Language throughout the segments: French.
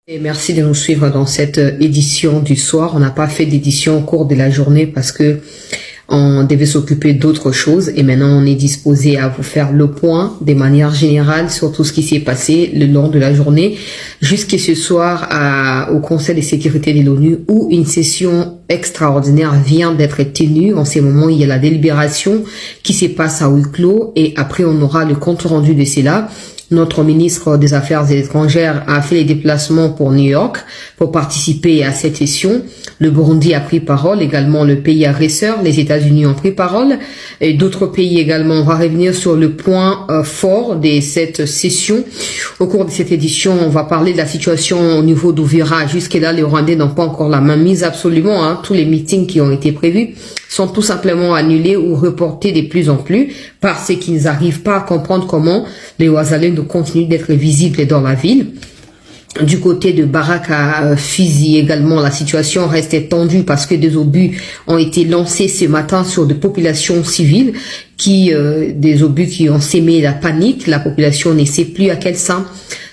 Et merci de nous suivre dans cette édition du soir. On n'a pas fait d'édition au cours de la journée parce que on devait s'occuper d'autres choses et maintenant on est disposé à vous faire le point de manière générale sur tout ce qui s'est passé le long de la journée jusqu'à ce soir au Conseil de sécurité de l'ONU où une session extraordinaire vient d'être tenue. En ces moments, il y a la délibération qui se passe à huis clos et après on aura le compte rendu de cela. Notre ministre des Affaires étrangères a fait les déplacements pour New York pour participer à cette session. Le Burundi a pris parole, également le pays agresseur, les États-Unis ont pris parole et d'autres pays également. On va revenir sur le point fort de cette session. Au cours de cette édition, on va parler de la situation au niveau d'Uvira. Jusque-là, les Rwandais n'ont pas encore la main mise absolument. Tous les meetings qui ont été prévus sont tout simplement annulés ou reportés de plus en plus parce qu'ils n'arrivent pas à comprendre comment les Wazalendo continuent d'être visibles dans la ville. Du côté de Baraka Fizi également, la situation reste tendue parce que des obus ont été lancés ce matin sur des populations civiles des obus qui ont sémé la panique. La population ne sait plus à quel sein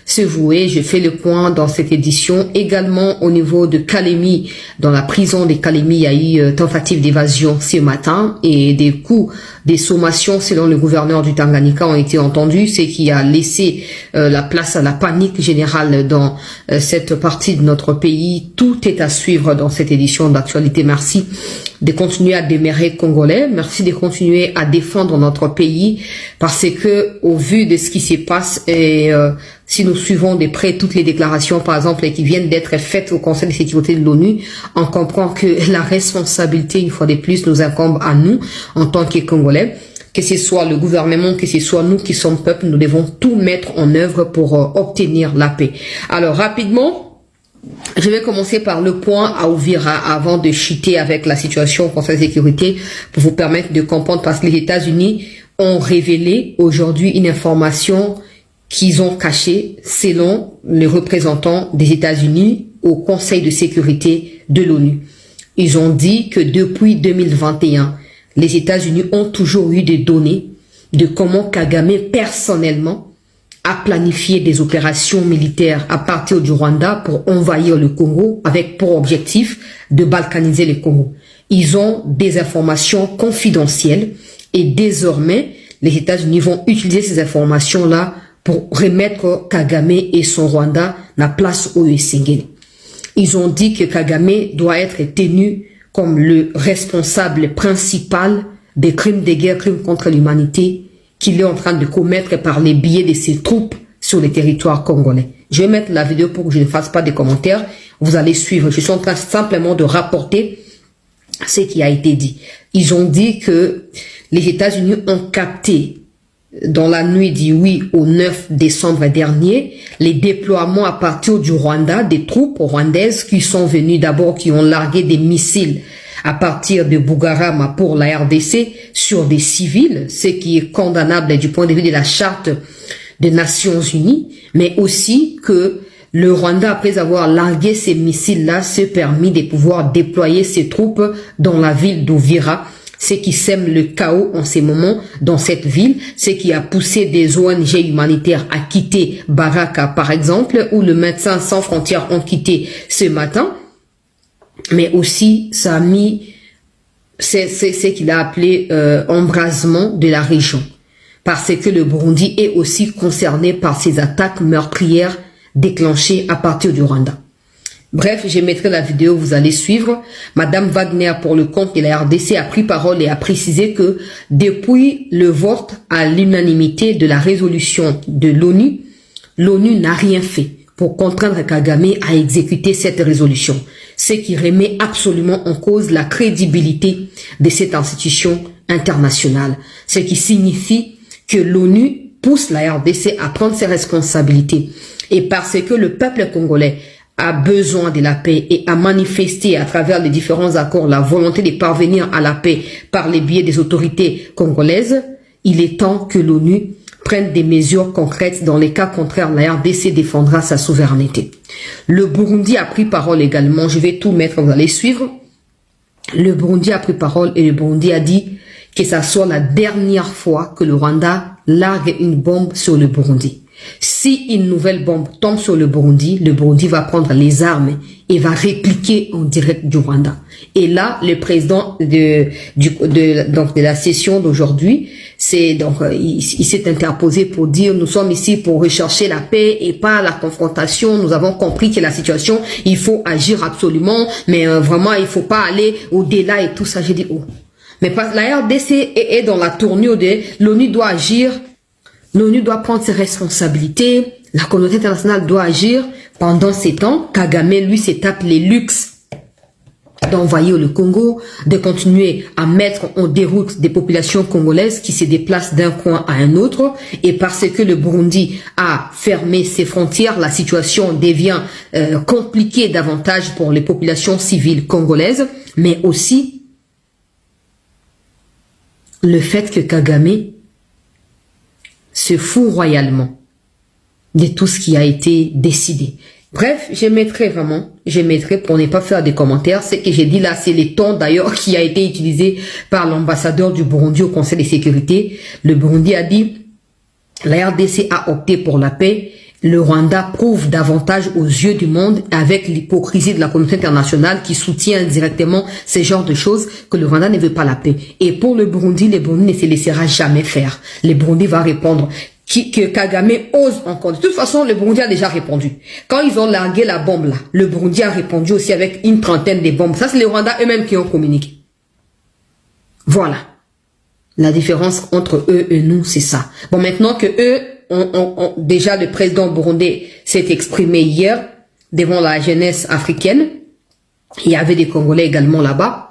se vouer. Je fais le point dans cette édition. Également au niveau de Kalemi, dans la prison de Kalemi, il y a eu tentative d'évasion ce matin et des coups, des sommations selon le gouverneur du Tanganyika ont été entendus, ce qui a laissé la place à la panique générale dans cette partie de notre pays. Tout est à suivre dans cette édition d'actualité. Merci de continuer à demeurer congolais. Merci de continuer à défendre notre pays parce que au vu de ce qui se passe et si nous suivons de près toutes les déclarations, par exemple, qui viennent d'être faites au Conseil de sécurité de l'ONU, on comprend que la responsabilité, une fois de plus, nous incombe à nous, en tant que Congolais. Que ce soit le gouvernement, que ce soit nous qui sommes peuple, nous devons tout mettre en œuvre pour obtenir la paix. Alors, rapidement, je vais commencer par le point à Uvira avant de chuter avec la situation au Conseil de sécurité pour vous permettre de comprendre parce que les États-Unis ont révélé aujourd'hui une information qu'ils ont caché selon les représentants des États-Unis au Conseil de sécurité de l'ONU. Ils ont dit que depuis 2021, les États-Unis ont toujours eu des données de comment Kagame personnellement a planifié des opérations militaires à partir du Rwanda pour envahir le Congo avec pour objectif de balkaniser le Congo. Ils ont des informations confidentielles et désormais, les États-Unis vont utiliser ces informations-là pour remettre Kagame et son Rwanda la place où Esengeli. Ils ont dit que Kagame doit être tenu comme le responsable principal des crimes de guerre, crimes contre l'humanité qu'il est en train de commettre par les biais de ses troupes sur le territoire congolais. Je vais mettre la vidéo pour que je ne fasse pas de commentaires. Vous allez suivre. Je suis en train simplement de rapporter ce qui a été dit. Ils ont dit que les États-Unis ont capté dans la nuit du 8 au 9 décembre dernier, les déploiements à partir du Rwanda, des troupes rwandaises qui sont venues d'abord, qui ont largué des missiles à partir de Bugarama pour la RDC sur des civils, ce qui est condamnable du point de vue de la charte des Nations Unies, mais aussi que le Rwanda, après avoir largué ces missiles-là, s'est permis de pouvoir déployer ses troupes dans la ville d'Uvira, ce qui sème le chaos en ces moments dans cette ville, ce qui a poussé des ONG humanitaires à quitter Baraka par exemple, où le Médecins sans frontières ont quitté ce matin, mais aussi ça a mis c'est ce qu'il a appelé embrasement de la région, parce que le Burundi est aussi concerné par ces attaques meurtrières déclenchées à partir du Rwanda. Bref, je mettrai la vidéo, vous allez suivre. Madame Wagner, pour le compte de la RDC, a pris parole et a précisé que depuis le vote à l'unanimité de la résolution de l'ONU, l'ONU n'a rien fait pour contraindre Kagame à exécuter cette résolution, ce qui remet absolument en cause la crédibilité de cette institution internationale, ce qui signifie que l'ONU pousse la RDC à prendre ses responsabilités et parce que le peuple congolais a besoin de la paix et a manifesté à travers les différents accords la volonté de parvenir à la paix par les biais des autorités congolaises, il est temps que l'ONU prenne des mesures concrètes. Dans les cas contraires, la RDC défendra sa souveraineté. Le Burundi a pris parole également, je vais tout mettre, vous allez suivre. Le Burundi a pris parole et le Burundi a dit que ça soit la dernière fois que le Rwanda largue une bombe sur le Burundi. Si une nouvelle bombe tombe sur le Burundi va prendre les armes et va répliquer en direct du Rwanda. Et là, le président de la session d'aujourd'hui, il s'est interposé pour dire nous sommes ici pour rechercher la paix et pas la confrontation. Nous avons compris que la situation, il faut agir absolument, mais vraiment il faut pas aller au-delà et tout ça. J'ai dit oh. Mais la RDC est dans la tournure de l'ONU doit agir. L'ONU doit prendre ses responsabilités, la communauté internationale doit agir. Pendant ces temps, Kagame, lui, s'est tapé les luxes d'envahir le Congo, de continuer à mettre en déroute des populations congolaises qui se déplacent d'un coin à un autre. Et parce que le Burundi a fermé ses frontières, la situation devient compliquée davantage pour les populations civiles congolaises, mais aussi le fait que Kagame se fout royalement de tout ce qui a été décidé. Bref, je mettrai pour ne pas faire des commentaires, ce que j'ai dit là, c'est le ton d'ailleurs qui a été utilisé par l'ambassadeur du Burundi au Conseil de sécurité. Le Burundi a dit, la RDC a opté pour la paix, le Rwanda prouve davantage aux yeux du monde avec l'hypocrisie de la communauté internationale qui soutient directement ce genre de choses que le Rwanda ne veut pas la paix. Et pour le Burundi ne se laissera jamais faire. Le Burundi va répondre que Kagame ose encore. De toute façon, le Burundi a déjà répondu. Quand ils ont largué la bombe là, le Burundi a répondu aussi avec une trentaine de bombes. Ça, c'est les Rwandais eux-mêmes qui ont communiqué. Voilà. La différence entre eux et nous, c'est ça. Bon, maintenant que eux, déjà le président burundais s'est exprimé hier devant la jeunesse africaine. Il y avait des Congolais également là-bas.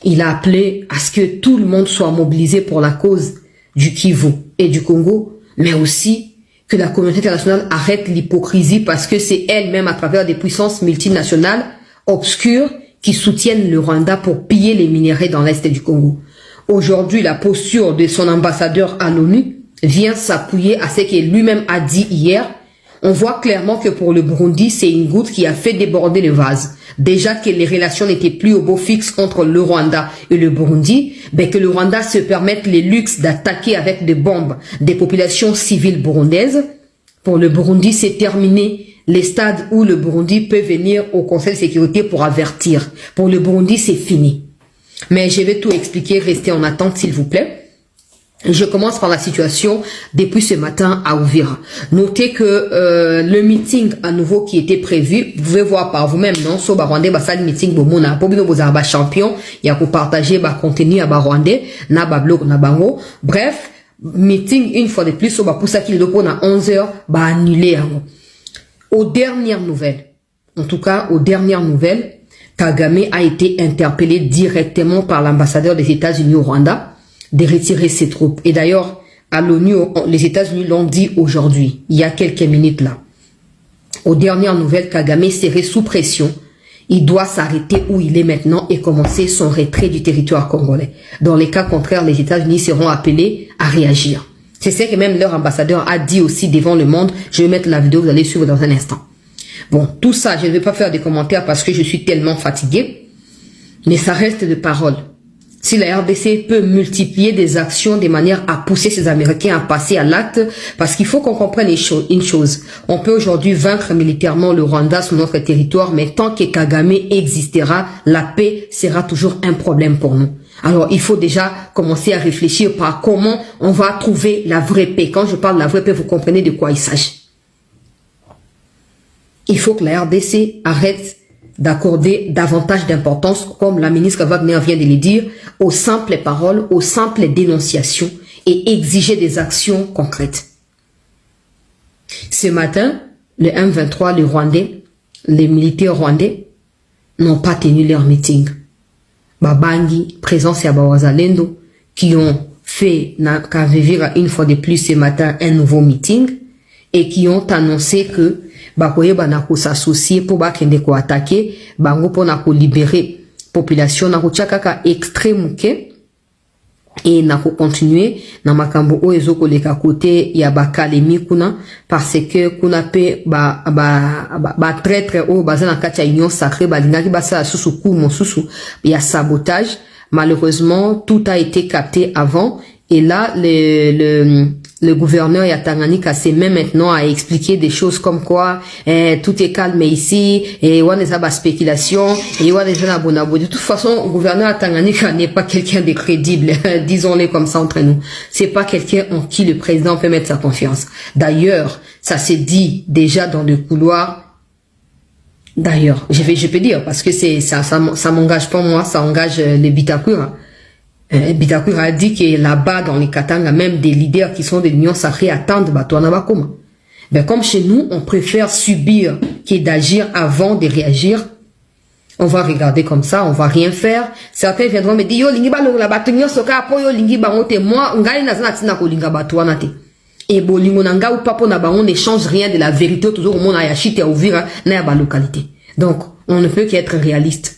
Il a appelé à ce que tout le monde soit mobilisé pour la cause du Kivu et du Congo, mais aussi que la communauté internationale arrête l'hypocrisie parce que c'est elle-même à travers des puissances multinationales obscures qui soutiennent le Rwanda pour piller les minéraux dans l'est du Congo. Aujourd'hui, la posture de son ambassadeur à l'ONU vient s'appuyer à ce qu'il lui-même a dit hier. On voit clairement que pour le Burundi, c'est une goutte qui a fait déborder le vase. Déjà que les relations n'étaient plus au beau fixe entre le Rwanda et le Burundi, ben que le Rwanda se permette les luxes d'attaquer avec des bombes des populations civiles burundaises. Pour le Burundi, c'est terminé les stades où le Burundi peut venir au Conseil de sécurité pour avertir. Pour le Burundi, c'est fini. Mais je vais tout expliquer, restez en attente s'il vous plaît. Je commence par la situation depuis ce matin à Uvira. Notez que le meeting à nouveau qui était prévu, vous pouvez voir par vous-même, non? So Rwandais, ça le meeting bomona, pobino bozaba champion, il y a pour partager ba contenu à Rwandais, na ba blog na bango. Bref, meeting une fois de plus, so pour ça qu'il le pose à 11h, ba annulé. Aux dernières nouvelles, en tout cas aux dernières nouvelles, Kagame a été interpellé directement par l'ambassadeur des États-Unis au Rwanda de retirer ses troupes. Et d'ailleurs, à l'ONU, les États-Unis l'ont dit aujourd'hui, il y a quelques minutes là. Aux dernières nouvelles, Kagame serait sous pression. Il doit s'arrêter où il est maintenant et commencer son retrait du territoire congolais. Dans les cas contraires, les États-Unis seront appelés à réagir. C'est ce que même leur ambassadeur a dit aussi devant le monde. Je vais mettre la vidéo, vous allez suivre dans un instant. Bon, tout ça, je ne vais pas faire des commentaires parce que je suis tellement fatigué. Mais ça reste de paroles. Si la RDC peut multiplier des actions de manière à pousser ces Américains à passer à l'acte, parce qu'il faut qu'on comprenne une chose. On peut aujourd'hui vaincre militairement le Rwanda sur notre territoire, mais tant que Kagame existera, la paix sera toujours un problème pour nous. Alors, il faut déjà commencer à réfléchir par comment on va trouver la vraie paix. Quand je parle de la vraie paix, vous comprenez de quoi il s'agit. Il faut que la RDC arrête d'accorder davantage d'importance, comme la ministre Wagner vient de le dire, aux simples paroles, aux simples dénonciations et exiger des actions concrètes. Ce matin, le M23, les Rwandais, les militaires rwandais n'ont pas tenu leur meeting. Babangi, présence à Bawazalendo, qui ont fait une fois de plus ce matin un nouveau meeting et qui ont annoncé que bakoye banako s'associer pour bakende ko attaquer bango pour na ko libérer population na ko chakaka extrême ke et na ko continuer na makambo o ezoko leka côté ya bakalemi kuna parce que kuna pe ba traître o bazana kacha union sacrée balingaki basa susu ku mosusu ya sabotage. Malheureusement tout a été capté avant et là le gouverneur à Tanganyika s'est même maintenant à expliquer des choses comme quoi tout est calme ici et on est à spéculation et on est à bonabo. De toute façon, le gouverneur à Tanganyika n'est pas quelqu'un de crédible, disons-le comme ça entre nous. C'est pas quelqu'un en qui le président peut mettre sa confiance. D'ailleurs, ça s'est dit déjà dans le couloir. D'ailleurs, je peux dire parce que ça m'engage pas moi, ça engage les Bitakura. Bitakura a dit que là-bas dans les Katanga, même des leaders qui sont de l'Union sacrée attendent Batouanabakoma. Ben comme chez nous, on préfère subir que d'agir avant de réagir. On va regarder comme ça, on va rien faire. Certains viendront me dire yo lingi balongo la batunyo soka po yo lingi bangote moi ngai na zana ko linga batouana te. Et bolingo nanga ou papo na bango ne change rien de la vérité toujours au monde à Yachite à Ouvira na ba localité. Donc, on ne peut qu'être réaliste.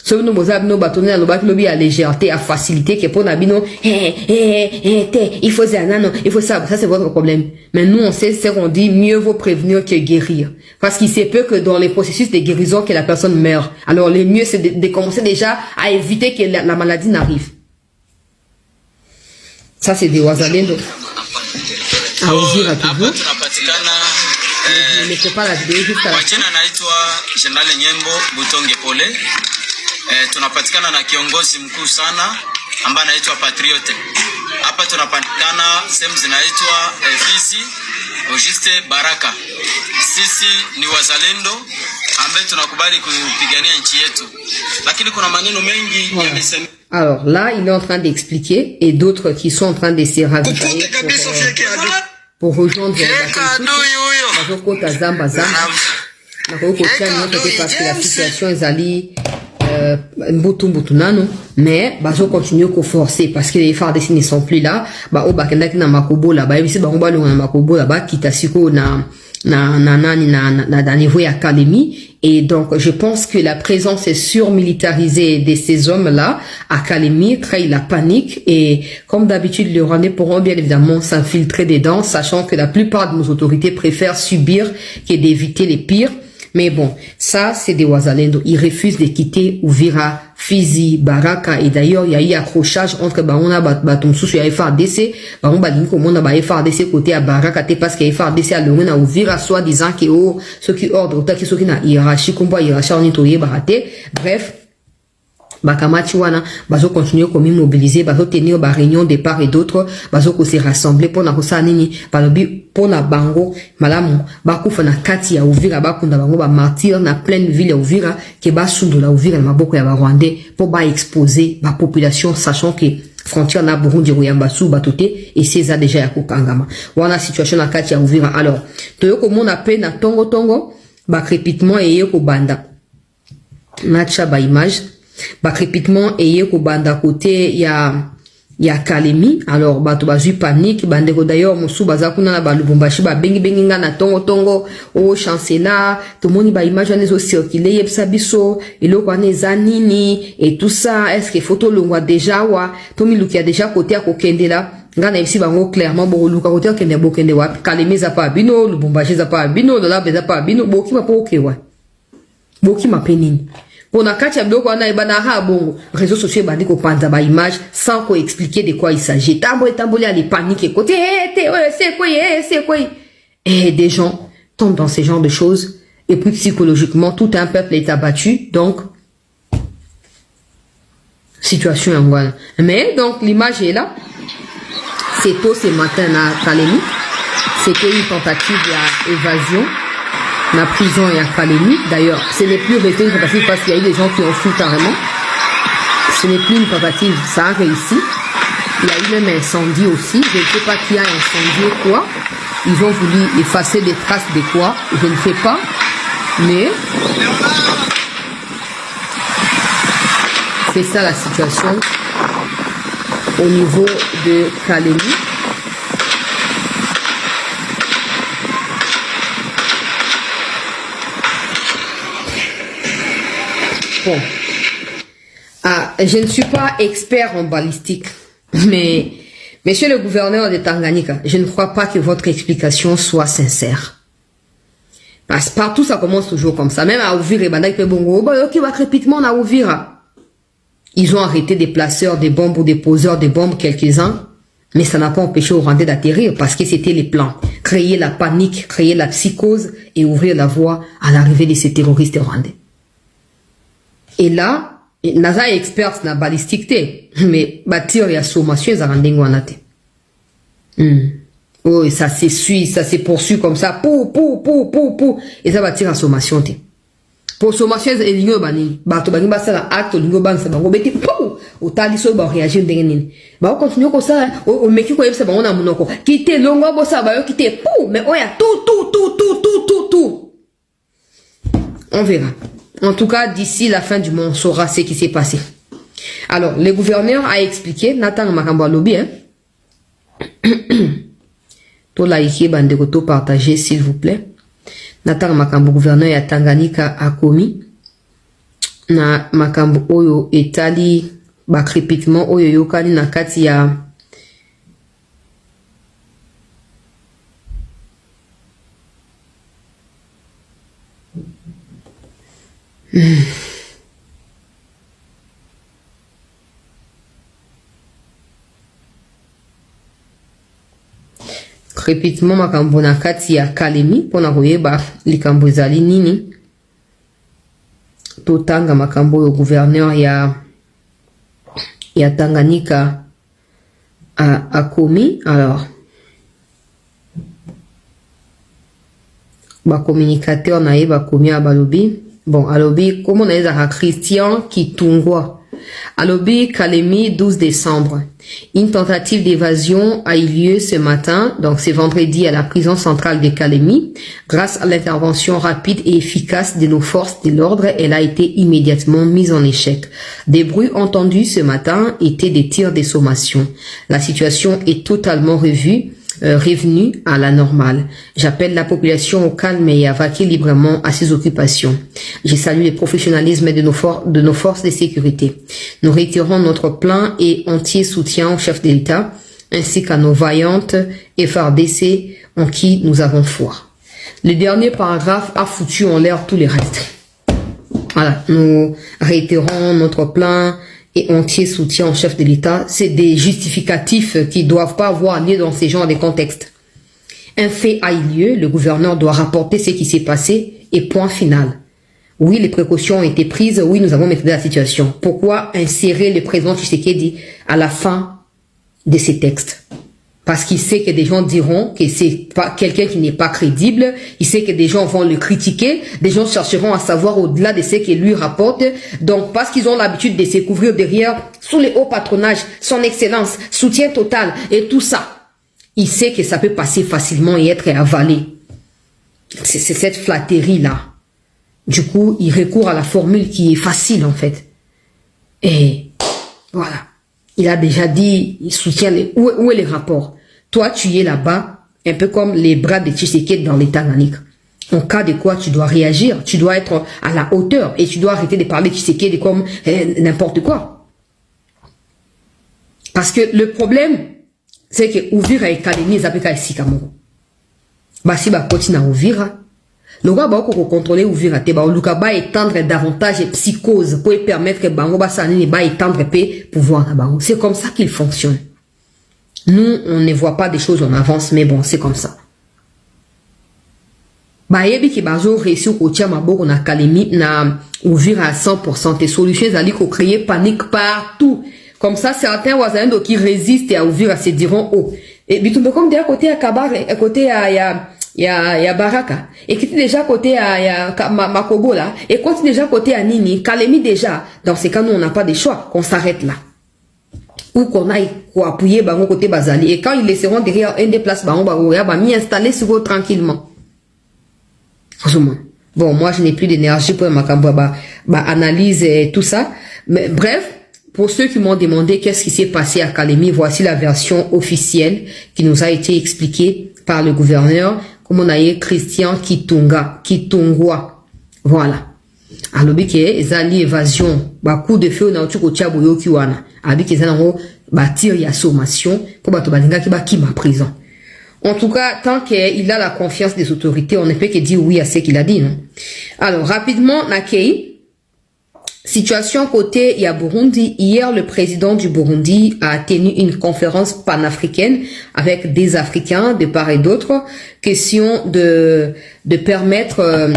Sauf nous mozab no bâtonner à l'obak lobby à légèreté, à facilité, qui est pour nabino, il faut ça, non, il faut ça c'est votre problème. Mais nous, on sait, c'est qu'on dit, mieux vaut prévenir que guérir. Parce qu'il se peut que dans les processus de guérison, que la personne meurt. Alors, le mieux, c'est de commencer déjà à éviter que la maladie n'arrive. Ça, c'est des Wazalendo. À Ouvira toujours. Ne pas la vidéo jusqu'à la fin. Naitwa General Nyembo Butonge Pole. Tunapatikana na kiongozi mkuu sana ambaye anaitwa Patriote. Hapa tunapatikana sehemu zinaitwa Fizi, Auguste Baraka. Sisi ni wazalendo ambaye tunakubali kupigania nchi yetu. Lakini kuna maneno mengi yamesemwa. Alors là, il est en train d'expliquer et d'autres qui sont en train de se ravitailler pour rejoindre la Zamba. Parce que la situation est allée mais bazo continue qu'on forcer parce que les FARDC ne sont plus là. Ba o bakenda ki na makobo là ba yebisi ba ngba lo na makobo là ba kitasiko na niveau académie. Et donc je pense que la présence est surmilitarisée de ces hommes là académie crée la panique et comme d'habitude les Rwandais pourront bien évidemment s'infiltrer dedans sachant que la plupart de nos autorités préfèrent subir que d'éviter les pires. Mais bon, ça, c'est des Wazalendo. Ils refusent de quitter Ouvira, Fizi, Baraka. Et d'ailleurs, il y a eu accrochage entre Baona, Batomsous et FARDC. Baona, Balinko, FARDC côté à Baraka, parce que FARDC a l'origine à Ouvira, soit disant que ceux qui ordrent, ceux qui n'ont hiérarchie, combat hiérarchie, on est au Barate. Bref. Bakamati wana bazo continuer comme mobiliser bazo tenir ba réunion de part et d'autre bazo ko se rassembler pour na kosa nini balobi pour na bango malamu bakufa na kati ya Uvira bakunda bango ba martyr na pleine ville ya Uvira ke basundu la Uvira na maboko ya ba Rwandais pour ba exposer ba population sachant que frontière na Burundi Ruyambasu batoté et c'est ça déjà ya kokangama wana situation na kati ya Uvira. Alors toyoko mona pe na tongo ba crépitement et yeko banda na cha ba image ba crépitement et ko banda côté ya Kalemi. Alors bato bazui panique bandeko d'ailleurs musu bazakuna na balubumbashi ba bengi nga na tongo o chancela tout moni ba image les au circuler yebsa biso eloko ane zanini et tout ça est-ce que photo longwa déjà wa to miluki a déjà côté à kokende là ngana ici bango clairement bo luka côté kende bokende wa Kalemi za pa bino lubumbashi za pa bino la beza pa bino boki ma poke wa boki ma penini. Pour na kati ya biloko wana ebana ha bongo réseaux sociaux bandi ko panza ba image sans ko expliquer de quoi il s'agit. Tamboli à les paniquer côté c'est quoi et des gens tombent dans ces genres de choses et puis psychologiquement tout un peuple est abattu donc situation en voilà. Mais donc l'image est là. C'est tôt ce matin à Kalemi. C'était une tentative d'évasion. La prison et à Kalemi. D'ailleurs, ce n'est plus resté une tentative parce qu'il y a eu des gens qui ont fui carrément. Ce n'est plus une tentative, ça a réussi. Il y a eu même incendie aussi. Je ne sais pas qui a incendié quoi. Ils ont voulu effacer des traces de quoi. Je ne sais pas. Mais c'est ça la situation au niveau de Kalemi. Bon. Je ne suis pas expert en balistique, mais monsieur le gouverneur de Tanganyika, je ne crois pas que votre explication soit sincère. Parce que partout ça commence toujours comme ça. Même à Ouvira, ils ont arrêté des placeurs de bombes ou des poseurs de bombes quelques-uns. Mais ça n'a pas empêché aux Rwandais d'atterrir parce que c'était les plans. Créer la panique, créer la psychose et ouvrir la voie à l'arrivée de ces terroristes rwandais. Et là, NASA est expert dans la balistique, mais bâtir et sommation, ils ont oh, et ça s'essuie, ça se poursuit comme ça, pou, et ça va tirer en sommation. Pour sommation, ils ont bani, bato bani basa la acte, lingo ban sa bango beti pou, au tali so ba réagir dengenin. Ba on continue comme ça, au meki ko yebsa ba on a monoko. Quitter longo bossa ba yo quitter pou, mais oya tout. On verra. En tout cas, d'ici la fin du mois, on saura ce qui s'est passé. Alors, le gouverneur a expliqué, Nathan Makambo lobby, hein. Tout liker, bande to partager, s'il vous plaît. Nathan Makambo, gouverneur ya Tanganyika a commis. Na Makambo oyo etali, ba crépitement oyo yokani na kati ya crépitement makambo na kati ya Kalemi pona koyeba likambo ezali nini totanga makambo yo gouverneur ya Tanganyika a commis. Alors ba communicateur na yeba commis a balobi. Bon, alobi, comment on a à Christian Kitungwa. Alobi, Kalemi, 12 décembre. Une tentative d'évasion a eu lieu ce matin, donc c'est vendredi à la prison centrale de Kalemi. Grâce à l'intervention rapide et efficace de nos forces de l'ordre, elle a été immédiatement mise en échec. Des bruits entendus ce matin étaient des tirs de sommation. La situation est totalement revenue à la normale. J'appelle la population au calme et à vaquer librement à ses occupations. Je salue le professionnalisme de nos forces de sécurité. Nous réitérons notre plein et entier soutien au chef de l'État ainsi qu'à nos vaillantes FARDC en qui nous avons foi. Le dernier paragraphe a foutu en l'air tous les restes. Voilà, nous réitérons notre plein et entier soutien au chef de l'État. C'est des justificatifs qui doivent pas avoir lieu dans ces genres de contextes. Un fait a eu lieu, le gouverneur doit rapporter ce qui s'est passé et point final. Oui, les précautions ont été prises, oui, nous avons maîtrisé la situation. Pourquoi insérer le président Tshisekedi à la fin de ces textes? Parce qu'il sait que des gens diront que c'est pas quelqu'un qui n'est pas crédible. Il sait que des gens vont le critiquer. Des gens chercheront à savoir au-delà de ce qu'il lui rapporte. Donc, parce qu'ils ont l'habitude de se couvrir derrière, sous les hauts patronages, son excellence, soutien total et tout ça. Il sait que ça peut passer facilement et être avalé. C'est cette flatterie-là. Du coup, il recourt à la formule qui est facile, en fait. Et voilà. Il a déjà dit, il soutient où est le rapport? Toi, tu es là-bas, un peu comme les bras de Tshisekedi dans les Tanganyika. En cas de quoi, tu dois réagir, tu dois être à la hauteur et tu dois arrêter de parler de Tshisekedi comme n'importe quoi. Parce que le problème, c'est que Uvira et Kalemi, ils appellent Sikamoro. Bah, si bah, continue à Uvira, le roi va contrôler Uvira, te ba Lukaba étendre davantage de psychose pour permettre que Bango Bassani ba étendre paix pouvoir à Bango. C'est comme ça qu'il fonctionne. Nous, on ne voit pas des choses en avance, mais bon, c'est comme ça. Bah, yebi ki bazo réussi au tia maboko na Kalemi na Uvira à 100%. Tes solutions allaient créer panique partout. Comme ça, certains Wazalendo qui résistent à Uvira se diront oh. Et bitumbe comme déjà côté à Kabare, côté à ya Baraka, et qui est déjà côté à Makobo là, et quand déjà côté à Nini, Kalemi déjà, dans ces cas nous on n'a pas de choix, qu'on s'arrête là. Ou qu'on aille appuyer Bango côté Bazali, et quand ils laisseront derrière un des places Bango ya m'y installer sur eux tranquillement. Bon, moi je n'ai plus d'énergie pour analyse et tout ça, mais bref, pour ceux qui m'ont demandé qu'est-ce qui s'est passé à Kalemi, voici la version officielle qui nous a été expliquée par le gouverneur. Comme on a eu Christian Kitungwa. Voilà. Alobi ke ezali évasion, ba coup de feu na utuko tchabo yoki wana. Abi ke zanango ba tir ya sommation pour bato balinga ki ba kima prison. En tout cas, tant qu'il a la confiance des autorités, on ne peut que dire oui à ce qu'il a dit, non? Alors, rapidement, Nakei, Situation côté Burundi. Hier, le président du Burundi a tenu une conférence panafricaine avec des Africains de part et d'autre. Question de permettre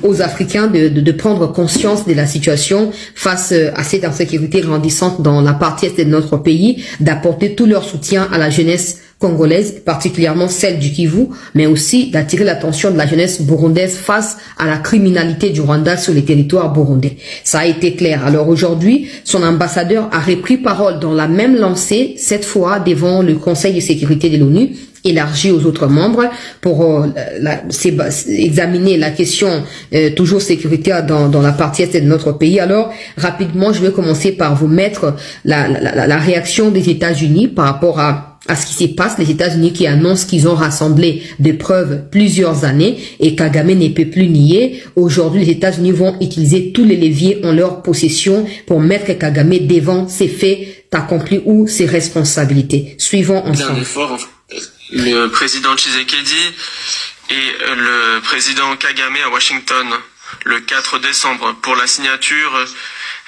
aux Africains de prendre conscience de la situation face à cette insécurité grandissante dans la partie est de notre pays, d'apporter tout leur soutien à la jeunesse congolaise, particulièrement celle du Kivu, mais aussi d'attirer l'attention de la jeunesse burundaise face à la criminalité du Rwanda sur les territoires burundais. Ça a été clair. Alors aujourd'hui, son ambassadeur a repris parole dans la même lancée, cette fois devant le Conseil de sécurité de l'ONU, élargi aux autres membres pour examiner la question toujours sécuritaire dans la partie est de notre pays. Alors, rapidement, je vais commencer par vous mettre la réaction des États-Unis par rapport à ce qui se passe. Les États-Unis qui annoncent qu'ils ont rassemblé des preuves plusieurs années et Kagame ne peut plus nier. Aujourd'hui, les États-Unis vont utiliser tous les leviers en leur possession pour mettre Kagame devant ses faits accomplis ou ses responsabilités. Suivons ensemble. Le président Tshisekedi et le président Kagame à Washington le 4 décembre pour la signature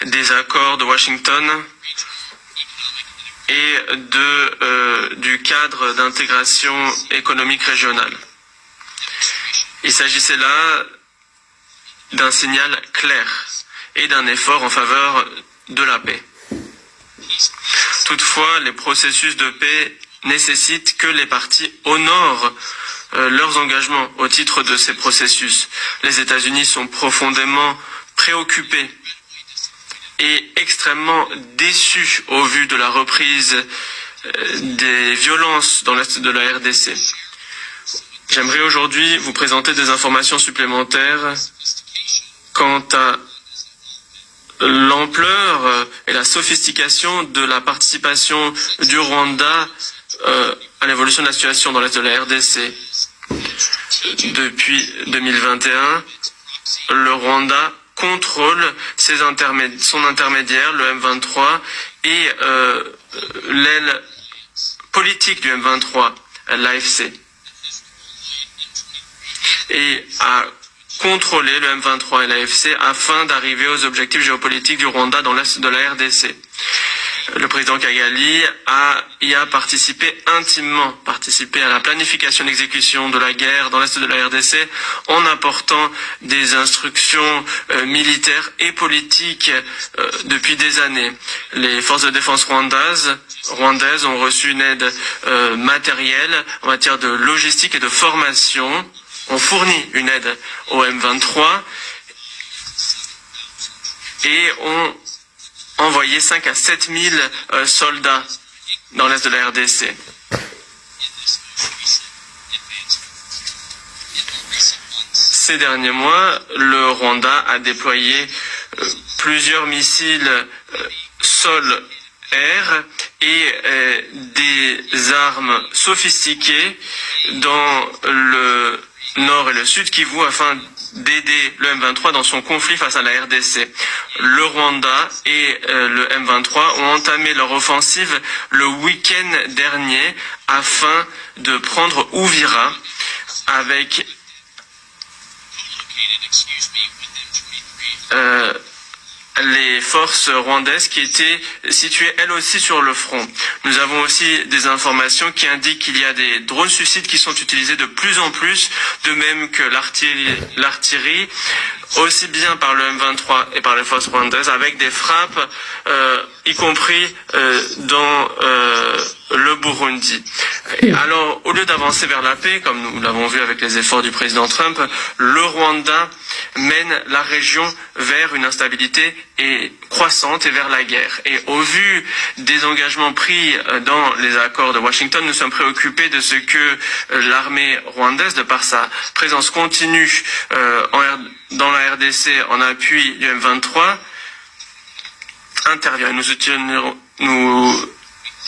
des accords de Washington et du cadre d'intégration économique régionale. Il s'agissait là d'un signal clair et d'un effort en faveur de la paix. Toutefois, les processus de paix nécessitent que les parties honorent leurs engagements au titre de ces processus. Les États-Unis sont profondément préoccupés et extrêmement déçus au vu de la reprise des violences dans l'est de la RDC. J'aimerais aujourd'hui vous présenter des informations supplémentaires quant à l'ampleur et la sophistication de la participation du Rwanda à l'évolution de la situation dans l'est de la RDC. Depuis 2021, le Rwanda contrôle son intermédiaire, le M23, et l'aile politique du M23, l'AFC. Et a contrôlé le M23 et l'AFC afin d'arriver aux objectifs géopolitiques du Rwanda dans l'est de la RDC. Le président Kagali y a intimement participé à la planification et l'exécution de la guerre dans l'est de la RDC en apportant des instructions militaires et politiques depuis des années. Les forces de défense rwandaises ont reçu une aide matérielle en matière de logistique et de formation, ont fourni une aide au M23 et ont envoyé 5 à 7 000 soldats dans l'est de la RDC. Ces derniers mois, le Rwanda a déployé plusieurs missiles sol-air et des armes sophistiquées dans le nord et le sud Kivu afin d'aider le M23 dans son conflit face à la RDC. Le Rwanda et le M23 ont entamé leur offensive le week-end dernier afin de prendre Uvira avec les forces rwandaises qui étaient situées elles aussi sur le front. Nous avons aussi des informations qui indiquent qu'il y a des drones suicides qui sont utilisés de plus en plus, de même que l'artillerie, aussi bien par le M23 et par les forces rwandaises, avec des frappes, y compris dans le Burundi. Alors, au lieu d'avancer vers la paix, comme nous l'avons vu avec les efforts du président Trump, le Rwanda mène la région vers une instabilité croissante et vers la guerre. Et au vu des engagements pris dans les accords de Washington, nous sommes préoccupés de ce que l'armée rwandaise, de par sa présence continue dans la RDC en appui du M23, intervient. Nous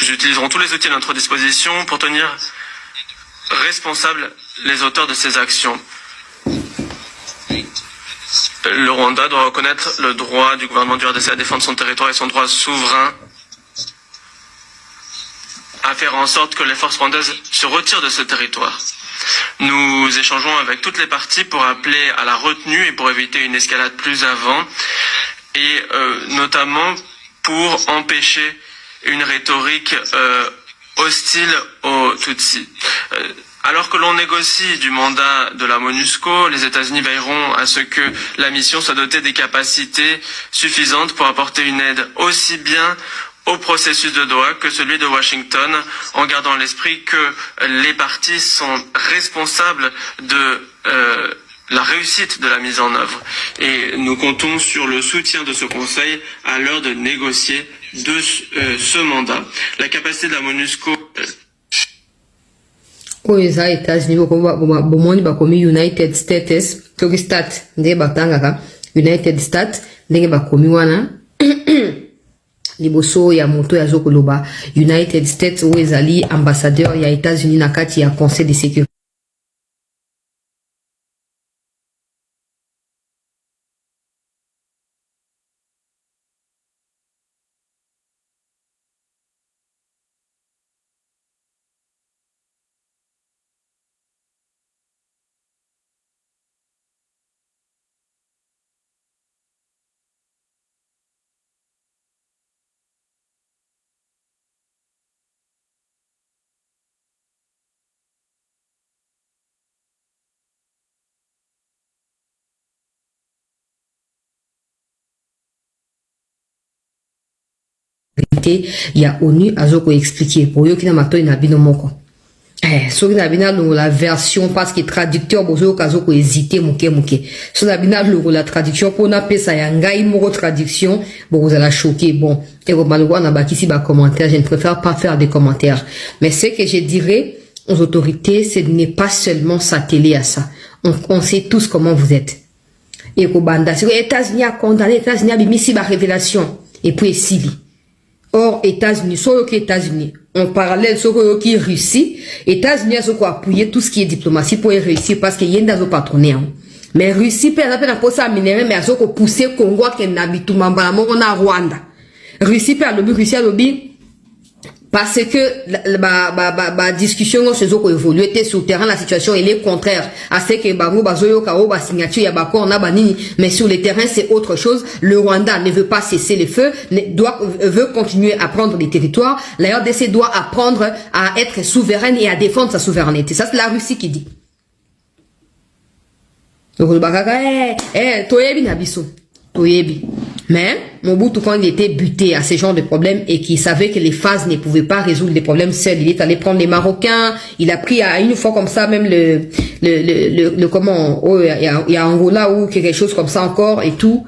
utiliserons tous les outils à notre disposition pour tenir responsables les auteurs de ces actions. Le Rwanda doit reconnaître le droit du gouvernement du RDC à défendre son territoire et son droit souverain, à faire en sorte que les forces rwandaises se retirent de ce territoire. Nous échangeons avec toutes les parties pour appeler à la retenue et pour éviter une escalade plus avant. et notamment pour empêcher une rhétorique hostile aux Tutsis. Alors que l'on négocie du mandat de la MONUSCO, les États-Unis veilleront à ce que la mission soit dotée des capacités suffisantes pour apporter une aide aussi bien au processus de Doha que celui de Washington, en gardant à l'esprit que les parties sont responsables de la réussite de la mise en œuvre. Et nous comptons sur le soutien de ce Conseil à l'heure de négocier de ce mandat. La capacité de la MONUSCO... Oyo eza États-Unis bomoni bakomi United States toki stat ndenge batangaka United States ndenge bakomi wana liboso ya moto ya zokoloba United States oyo ezali ambassadeur ya États-Unis na kati ya Conseil de sécurité. Il y a ONU azoko expliquer pour yo kina mato ina bino moko so kina bina la version parce que traducteur bozo kazoko hésiter muke so na bina la traduction pour na pesa ya ngai moko traduction bon vous allez choquer bon et vous malgré na bakisi ba commentaire je ne préfère pas faire des commentaires mais ce que je dirais aux autorités ce n'est pas seulement s'atteler à ça on sait tous comment vous êtes et ko banda si les États-Unis a condamné les États-Unis a bimisi ba révélation et puis Sili. Or, États-Unis, soit que États-Unis, en parallèle, soit que Russie, États-Unis ont appuyé tout ce qui est diplomatie pour réussir parce qu'il y a des partenaires. Mais Russie, par exemple, n'a pas ça minéré, mais ils ont poussé Congo qui n'habite pas en Rwanda. Russie, par le but, Russie a lobby, parce que la discussion se sont évolué sur le terrain, la situation elle est contraire à ce que Bango Bazoyo Kao ba signature ya bako on a banini, mais sur le terrain c'est autre chose. Le Rwanda ne veut pas cesser le feu, veut continuer à prendre des territoires. La RDC doit apprendre à être souveraine et à défendre sa souveraineté. Ça c'est la Russie qui dit. Donc le bagaga toyebi na biso. Toyebi. Mais Mobutu, quand il était buté à ce genre de problèmes et qu'il savait que les phases ne pouvaient pas résoudre les problèmes seuls, il est allé prendre les Marocains, il a pris à une fois comme ça même le comment, oh, il y a Angola ou quelque chose comme ça encore et tout.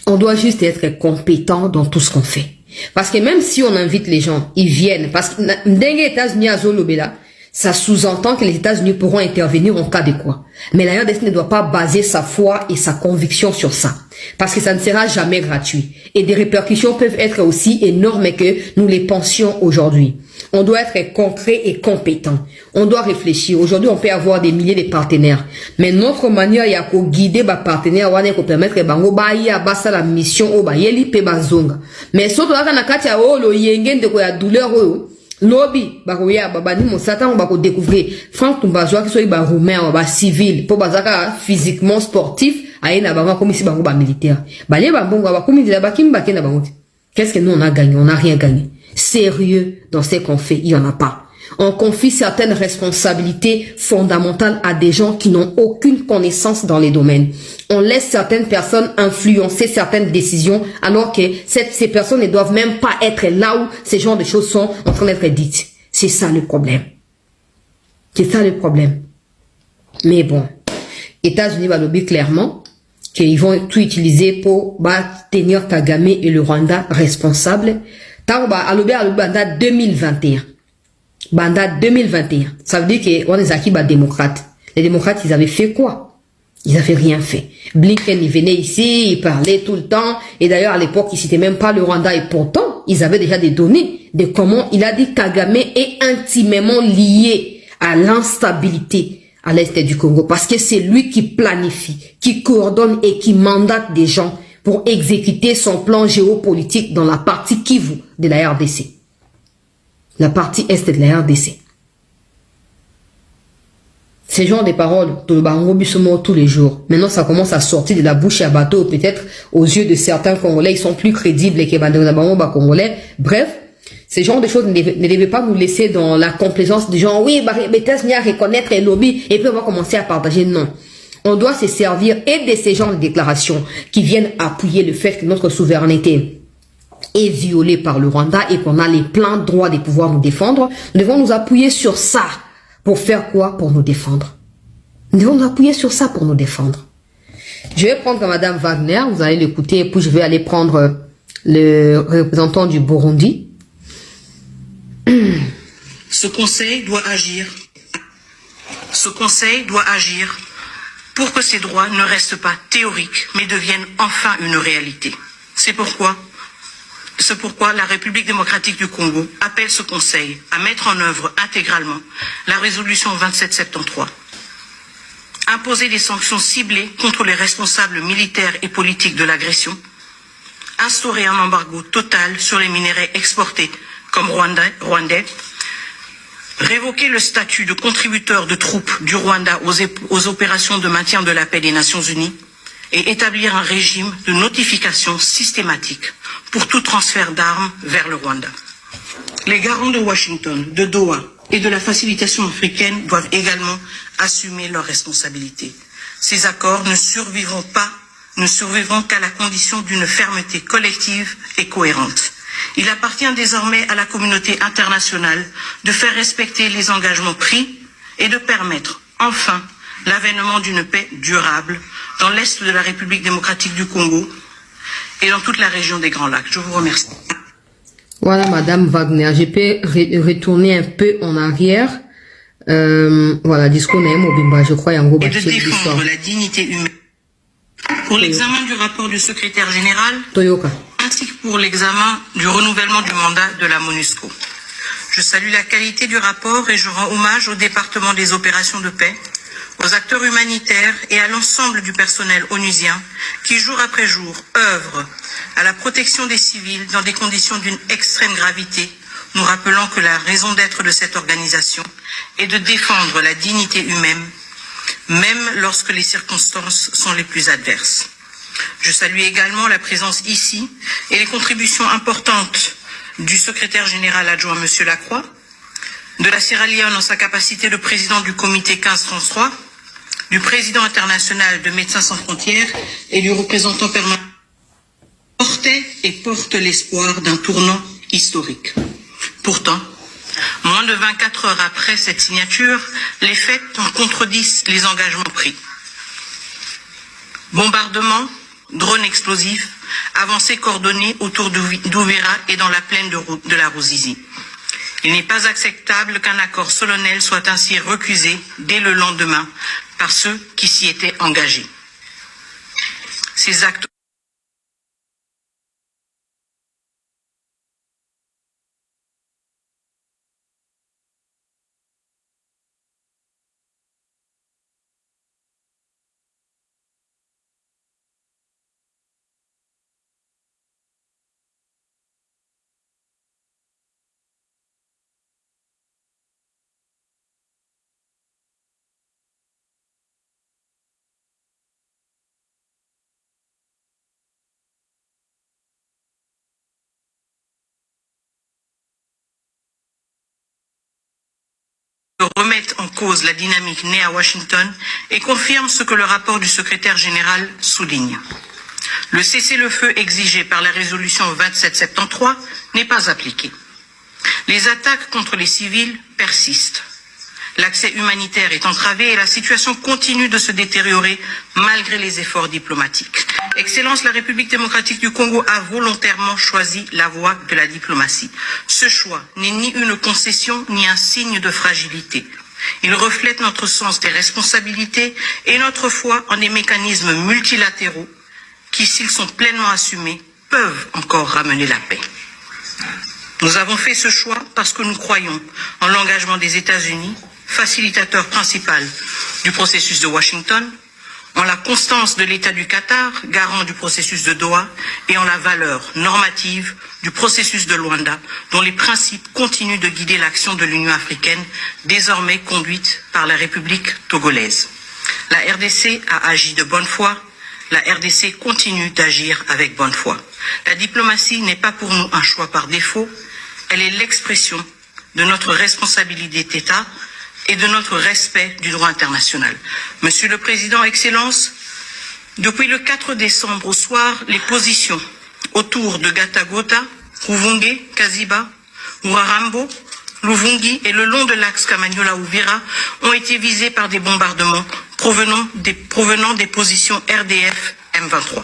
On doit juste être compétent dans tout ce qu'on fait. Parce que même si on invite les gens, ils viennent. Parce que les États-Unis à Zolobela, ça sous-entend que les États-Unis pourront intervenir en cas de quoi. Mais la RDC ne doit pas baser sa foi et sa conviction sur ça. Parce que ça ne sera jamais gratuit. Et des répercussions peuvent être aussi énormes que nous les pensions aujourd'hui. On doit être concret et compétent. On doit réfléchir. Aujourd'hui, on peut avoir des milliers de partenaires. Mais notre manière, il y a qu'à guider les partenaires, il y a qu'à permettre que la mission, mais surtout, la douleur, lobby bakoya babani mosatan bako découvrir Franck Tumbazoa qui soit ba roumain ba civil pour bazaka physiquement sportif aina ba comme si ba militaire balé ba bongo ba comme ba kimba kena ba moti. Qu'est-ce que nous on a gagné? On n'a rien gagné. Sérieux dans ce qu'on fait, il y en a pas. On confie certaines responsabilités fondamentales à des gens qui n'ont aucune connaissance dans les domaines. On laisse certaines personnes influencer certaines décisions alors que ces personnes ne doivent même pas être là où ces genres de choses sont en train d'être dites. C'est ça le problème. C'est ça le problème. Mais bon, États-Unis va le dire clairement qu'ils vont tout utiliser pour tenir Kagame et le Rwanda responsables. À 2021. Banda 2021. Ça veut dire qu'on est acquis démocrates. Les démocrates, ils avaient fait quoi? Ils avaient rien fait. Blinken, il venait ici, il parlait tout le temps. Et d'ailleurs, à l'époque, il citait même pas le Rwanda. Et pourtant, ils avaient déjà des données de comment il a dit Kagame est intimement lié à l'instabilité à l'est du Congo. Parce que c'est lui qui planifie, qui coordonne et qui mandate des gens pour exécuter son plan géopolitique dans la partie Kivu de la RDC. La partie est de la RDC. Ces genres de paroles, tous les jours. Maintenant, ça commence à sortir de la bouche à bateau. Peut-être, aux yeux de certains Congolais, ils sont plus crédibles que les Congolais. Bref, ces genres de choses ne devaient pas nous laisser dans la complaisance du genre, oui, Betes n'y a reconnaître les lobbies, et puis on va commencer à partager. Non. On doit se servir et de ces genres de déclarations qui viennent appuyer le fait que notre souveraineté est violée par le Rwanda et qu'on a les pleins droits de pouvoir nous défendre. Nous devons nous appuyer sur ça. Pour faire quoi? Pour nous défendre. Nous devons nous appuyer sur ça pour nous défendre. Je vais prendre Madame Wagner, vous allez l'écouter, et puis je vais aller prendre le représentant du Burundi. Ce conseil doit agir. Ce conseil doit agir pour que ces droits ne restent pas théoriques, mais deviennent enfin une réalité. C'est pourquoi la République démocratique du Congo appelle ce Conseil à mettre en œuvre intégralement la résolution 2773. Imposer des sanctions ciblées contre les responsables militaires et politiques de l'agression. Instaurer un embargo total sur les minerais exportés comme rwandais. Révoquer le statut de contributeur de troupes du Rwanda aux opérations de maintien de la paix des Nations Unies. Et établir un régime de notification systématique pour tout transfert d'armes vers le Rwanda. Les garants de Washington, de Doha et de la facilitation africaine doivent également assumer leurs responsabilités. Ces accords ne survivront qu'à la condition d'une fermeté collective et cohérente. Il appartient désormais à la communauté internationale de faire respecter les engagements pris et de permettre enfin l'avènement d'une paix durable dans l'est de la République démocratique du Congo et dans toute la région des Grands Lacs. Je vous remercie. Voilà, Madame Wagner. Je peux retourner un peu en arrière. Voilà, discours Mobimba, je crois, et de défendre la dignité humaine. Pour l'examen du rapport du secrétaire général, Toyoka, ainsi que pour l'examen du renouvellement du mandat de la MONUSCO. Je salue la qualité du rapport et je rends hommage au département des opérations de paix, aux acteurs humanitaires et à l'ensemble du personnel onusien qui, jour après jour, œuvrent à la protection des civils dans des conditions d'une extrême gravité, nous rappelant que la raison d'être de cette organisation est de défendre la dignité humaine, même lorsque les circonstances sont les plus adverses. Je salue également la présence ici et les contributions importantes du secrétaire général adjoint M. Lacroix, de la Sierra Leone en sa capacité de président du comité 1533, du président international de Médecins sans frontières et du représentant permanent, portait et porte l'espoir d'un tournant historique. Pourtant, moins de 24 heures après cette signature, les faits en contredisent les engagements pris. Bombardements, drones explosifs, avancées coordonnées autour d'Ouvira et dans la plaine de la Ruzizi. Il n'est pas acceptable qu'un accord solennel soit ainsi recusé dès le lendemain par ceux qui s'y étaient engagés. Ces actes remettent en cause la dynamique née à Washington et confirment ce que le rapport du secrétaire général souligne. Le cessez-le-feu exigé par la résolution 2773 n'est pas appliqué. Les attaques contre les civils persistent. L'accès humanitaire est entravé et la situation continue de se détériorer malgré les efforts diplomatiques. Excellence, la République démocratique du Congo a volontairement choisi la voie de la diplomatie. Ce choix n'est ni une concession ni un signe de fragilité. Il reflète notre sens des responsabilités et notre foi en des mécanismes multilatéraux qui, s'ils sont pleinement assumés, peuvent encore ramener la paix. Nous avons fait ce choix parce que nous croyons en l'engagement des États-Unis, facilitateur principal du processus de Washington, en la constance de l'État du Qatar, garant du processus de Doha, et en la valeur normative du processus de Luanda, dont les principes continuent de guider l'action de l'Union africaine, désormais conduite par la République togolaise. La RDC a agi de bonne foi, la RDC continue d'agir avec bonne foi. La diplomatie n'est pas pour nous un choix par défaut, elle est l'expression de notre responsabilité d'État et de notre respect du droit international. Monsieur le Président, Excellences, depuis le 4 décembre au soir, les positions autour de Gatagota, Ruvunge, Kaziba, Urarambo, Luvungi et le long de l'axe Kamanyola-Uvira ont été visés par des bombardements provenant des positions RDF M23.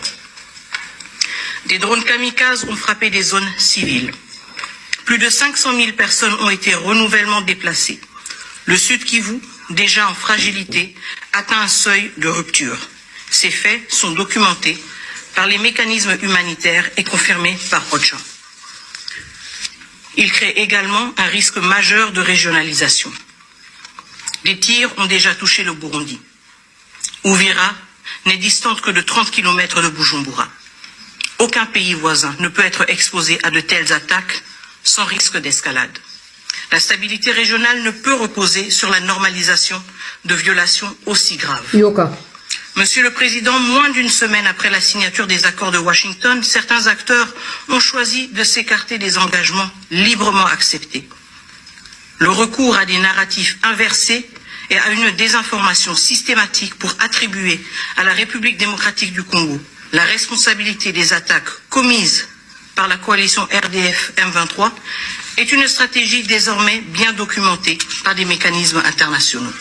Des drones kamikazes ont frappé des zones civiles. Plus de 500 000 personnes ont été renouvellement déplacées. Le Sud Kivu, déjà en fragilité, atteint un seuil de rupture. Ces faits sont documentés par les mécanismes humanitaires et confirmés par OCHA. Ils créent également un risque majeur de régionalisation. Des tirs ont déjà touché le Burundi. Uvira n'est distante que de 30 km de Bujumbura. Aucun pays voisin ne peut être exposé à de telles attaques sans risque d'escalade. La stabilité régionale ne peut reposer sur la normalisation de violations aussi graves. Yoka. Monsieur le Président, moins d'une semaine après la signature des accords de Washington, certains acteurs ont choisi de s'écarter des engagements librement acceptés. Le recours à des narratifs inversés et à une désinformation systématique pour attribuer à la République démocratique du Congo la responsabilité des attaques commises par la coalition RDF M23 est une stratégie désormais bien documentée par des mécanismes internationaux.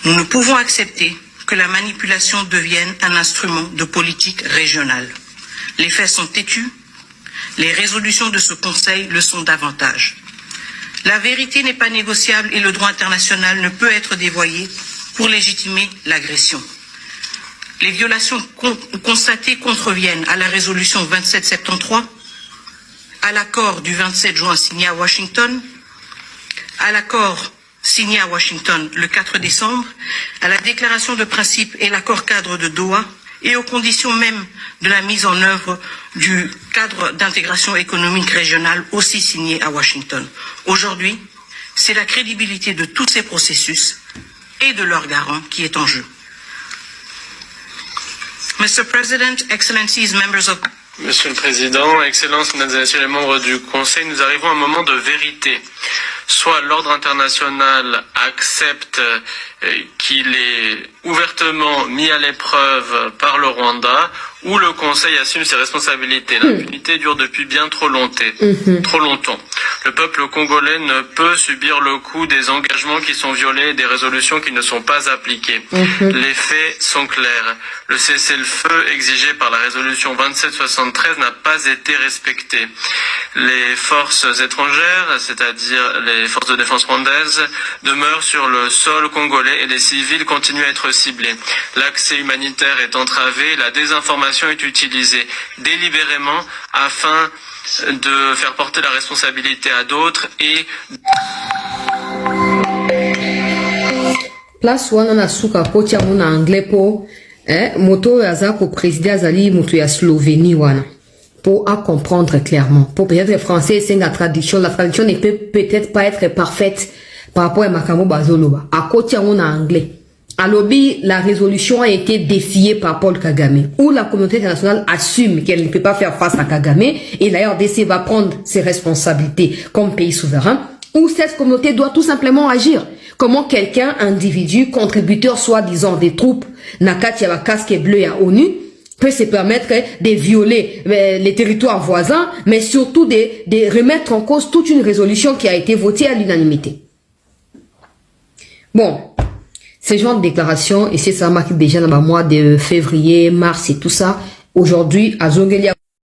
Nous ne pouvons accepter que la manipulation devienne un instrument de politique régionale. Les faits sont têtus, les résolutions de ce Conseil le sont davantage. La vérité n'est pas négociable et le droit international ne peut être dévoyé pour légitimer l'agression. Les violations constatées contreviennent à la résolution 2773, à l'accord du 27 juin signé à Washington, à l'accord signé à Washington le 4 décembre, à la déclaration de principe et l'accord cadre de Doha, et aux conditions même de la mise en œuvre du cadre d'intégration économique régionale aussi signé à Washington. Aujourd'hui, c'est la crédibilité de tous ces processus et de leurs garants qui est en jeu. Mr. President, Excellencies, members of... Monsieur le Président, Excellences, Mesdames et Messieurs les membres du Conseil, nous arrivons à un moment de vérité. Soit l'ordre international accepte qu'il est ouvertement mis à l'épreuve par le Rwanda, ou le Conseil assume ses responsabilités. L'impunité dure depuis bien trop longtemps. Le peuple congolais ne peut subir le coup des engagements qui sont violés et des résolutions qui ne sont pas appliquées. Les faits sont clairs. Le cessez-le-feu exigé par la résolution 2773 n'a pas été respecté. Les forces étrangères, c'est-à-dire les forces de défense rwandaises, demeurent sur le sol congolais et les civils continuent à être ciblés. L'accès humanitaire est entravé, la désinformation est utilisée délibérément afin de faire porter la responsabilité à d'autres et... Place wana na suka kocha muna anglais po moto yaza ko président azali moto ya Slovénie wana pour à comprendre clairement. Pour peut-être français c'est la traduction ne peut peut-être pas être parfaite par rapport à makambo bazoloba. À kocha muna anglais. À lobby, la résolution a été défiée par Paul Kagame, où la communauté internationale assume qu'elle ne peut pas faire face à Kagame, et la RDC va prendre ses responsabilités comme pays souverain, où cette communauté doit tout simplement agir. Comment quelqu'un, individu, contributeur, soi-disant des troupes, Nakati à casque bleu à ONU, peut se permettre de violer les territoires voisins, mais surtout de remettre en cause toute une résolution qui a été votée à l'unanimité. Bon. Ce genre de déclaration, et c'est ça marque déjà dans le mois de février, mars et tout ça, aujourd'hui, à Zongelia,